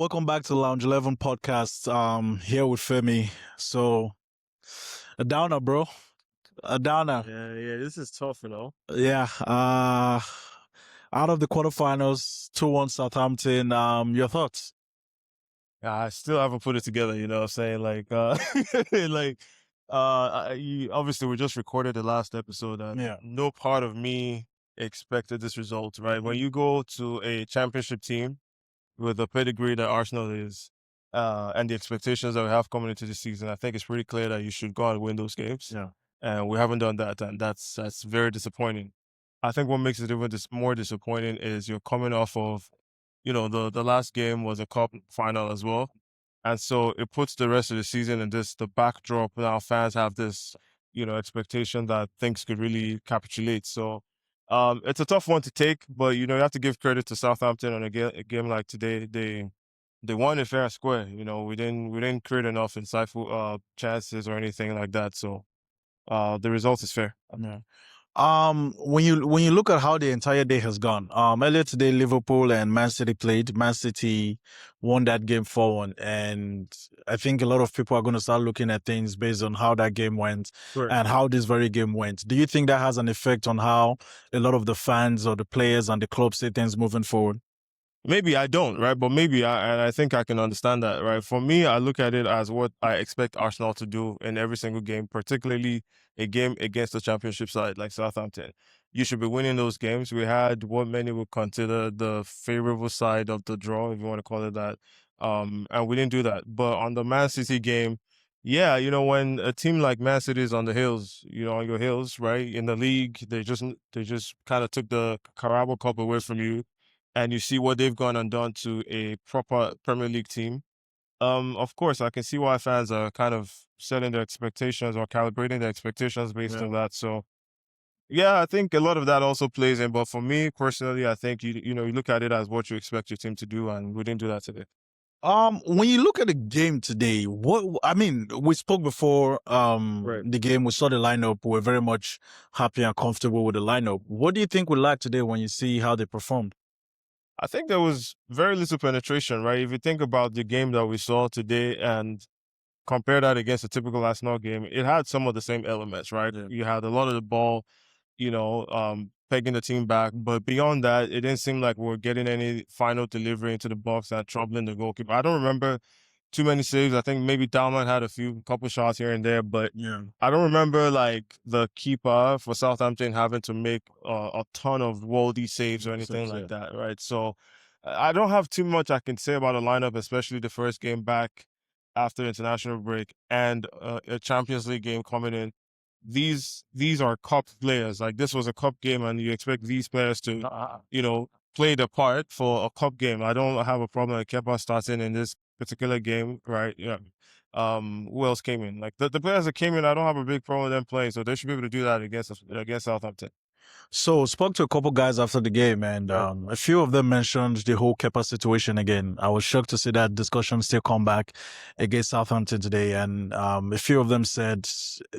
Welcome back to Lounge 11 podcast. Here with Femi. So, a downer, bro. A downer. Yeah, this is tough, Yeah. Out of the quarterfinals, 2-1 Southampton. Your thoughts? I still haven't put it together, you know what I'm saying? Obviously we just recorded the last episode and Yeah. no part of me expected this result, right? When you go to a championship team with the pedigree that Arsenal is, and the expectations that we have coming into the season, I think it's pretty clear that you should go out and win those games. Yeah. And we haven't done that, and that's very disappointing. I think what makes it even more disappointing is you're coming off of, the last game was a cup final as well, and so it puts the rest of the season in the backdrop. Now fans have this, expectation that things could really capitulate. So, it's a tough one to take, but you have to give credit to Southampton on a game like today. They won it fair and square. We didn't create enough insightful chances or anything like that. So the result is fair. Yeah. When you look at how the entire day has gone, earlier today Liverpool and Man City played. Man City won that game 4-1, and I think a lot of people are going to start looking at things based on how that game went and how this very game went. Do you think that has an effect on how a lot of the fans or the players and the club see things moving forward? Maybe I don't, right? But and I think I can understand that, right? For me, I look at it as what I expect Arsenal to do in every single game, particularly a game against the championship side like Southampton. You should be winning those games. We had what many would consider the favorable side of the draw, if you want to call it that. And we didn't do that. But on the Man City game, yeah, when a team like Man City is on the hills, on your hills, right? In the league, they just kind of took the Carabao Cup away from you, and you see what they've gone and done to a proper Premier League team. Of course, I can see why fans are kind of setting their expectations or calibrating their expectations based on that. So, yeah, I think a lot of that also plays in. But for me personally, I think you look at it as what you expect your team to do, and we didn't do that today. When you look at the game today, we spoke before the game, we saw the lineup, we're very much happy and comfortable with the lineup. What do you think we lacked today when you see how they performed? I think there was very little penetration, right? If you think about the game that we saw today and compare that against a typical Arsenal game, it had some of the same elements, right? Yeah. You had a lot of the ball, pegging the team back. But beyond that, it didn't seem like we were getting any final delivery into the box and troubling the goalkeeper. I don't remember too many saves. I think maybe Dalman had couple shots here and there, but Yeah. I don't remember like the keeper for Southampton having to make a ton of worldy saves or anything like that, right? So I don't have too much I can say about the lineup, especially the first game back after international break and a Champions League game coming in. These are cup players. Like, this was a cup game, and you expect these players to, play the part for a cup game. I don't have a problem with Kepa starting in this particular game, right? Yeah. Who else came in? Like the players that came in, I don't have a big problem with them playing, so they should be able to do that against Southampton. So spoke to a couple guys after the game, and a few of them mentioned the whole Kepa situation again. I was shocked to see that discussion still come back against Southampton today, and a few of them said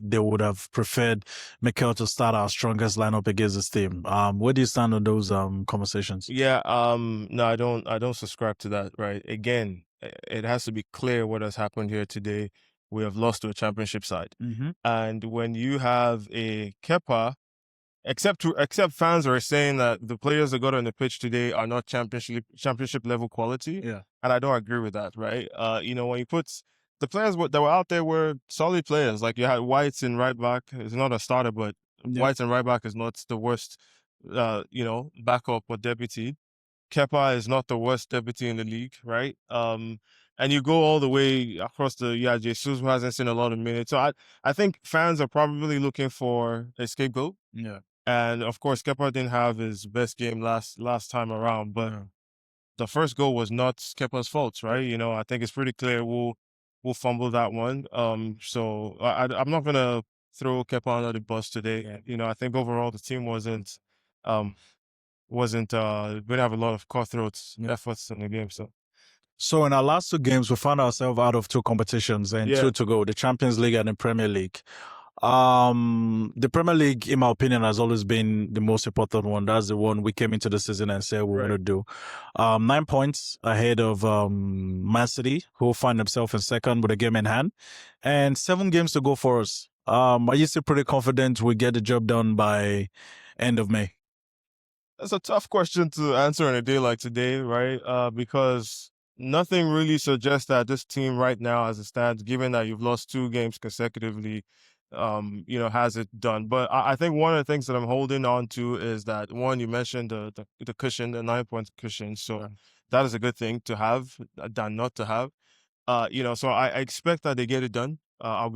they would have preferred Mikel to start our strongest lineup against this team. Where do you stand on those conversations? Yeah, no, I don't subscribe to that, right? Again, it has to be clear what has happened here today. We have lost to a championship side. Mm-hmm. And when you have a Kepa, except fans are saying that the players that got on the pitch today are not championship level quality. Yeah. And I don't agree with that, right? When you put the players that were out there were solid players. Like, you had White in right back. It's not a starter, but White in right back is not the worst, backup or deputy. Kepa is not the worst deputy in the league, right? And you go all the way across Jesus, who hasn't seen a lot of minutes. So I think fans are probably looking for a scapegoat. Yeah. And of course, Kepa didn't have his best game last time around, but the first goal was not Kepa's fault, right? I think it's pretty clear we'll fumble that one. So I'm not gonna throw Kepa under the bus today. I think overall the team wasn't we didn't have a lot of cutthroats efforts in the game. So in our last two games, we found ourselves out of two competitions and two to go, the Champions League and the Premier League. The Premier League, in my opinion, has always been the most important one. That's the one we came into the season and said we want to do. 9 points ahead of Man City, who find themselves in second with a game in hand, and 7 games to go for us. Are you still pretty confident we get the job done by end of May? That's a tough question to answer in a day like today, right? Because nothing really suggests that this team right now, as it stands, given that you've lost 2 games consecutively, has it done. But I think one of the things that I'm holding on to is that one, you mentioned the cushion, the 9 point cushion. So that is a good thing to have than not to have. So I expect that they get it done. I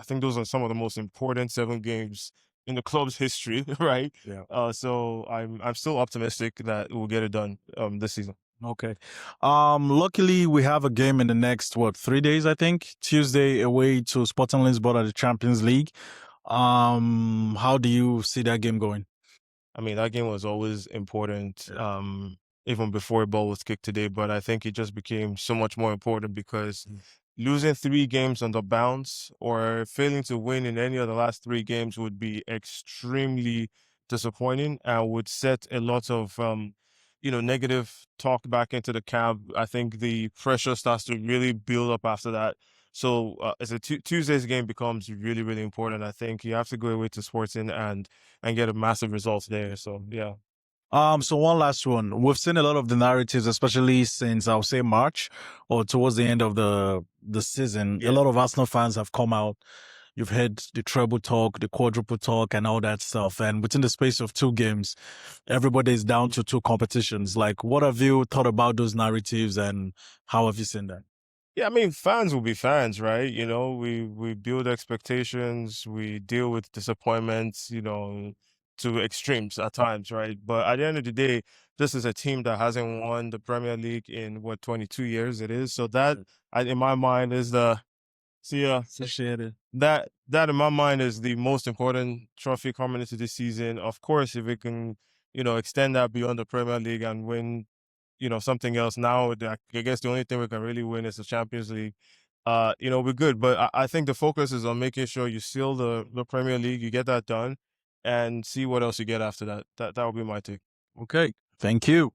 think those are some of the most important 7 games in the club's history, right? Yeah. So I'm still optimistic that we'll get it done this season. Okay. Luckily we have a game in the next 3 days, I think. Tuesday away to Sporting Lisbon at the Champions League. How do you see that game going? I mean, that game was always important, even before a ball was kicked today. But I think it just became so much more important because losing 3 games on the bounce or failing to win in any of the last 3 games would be extremely disappointing and would set a lot of, negative talk back into the camp. I think the pressure starts to really build up after that. So as a Tuesday's game becomes really, really important. I think you have to go away to Sporting and get a massive results there. So yeah. So one last one. We've seen a lot of the narratives, especially since I'll say March or towards the end of the season. A lot of Arsenal fans have come out. You've heard the treble talk, the quadruple talk, and all that stuff. And within the space of 2 games, everybody is down to 2 competitions. Like, what have you thought about those narratives, and how have you seen that? Yeah, I mean, fans will be fans, right? We build expectations, we deal with disappointments, to extremes at times, right? But at the end of the day, this is a team that hasn't won the Premier League in 22 years it is. So that, in my mind, is the Appreciate that in my mind is the most important trophy coming into this season. Of course, if we can, extend that beyond the Premier League and win something else now. I guess the only thing we can really win is the Champions League. We're good. But I think the focus is on making sure you seal the Premier League, you get that done, and see what else you get after that. That would be my take. Okay. Thank you.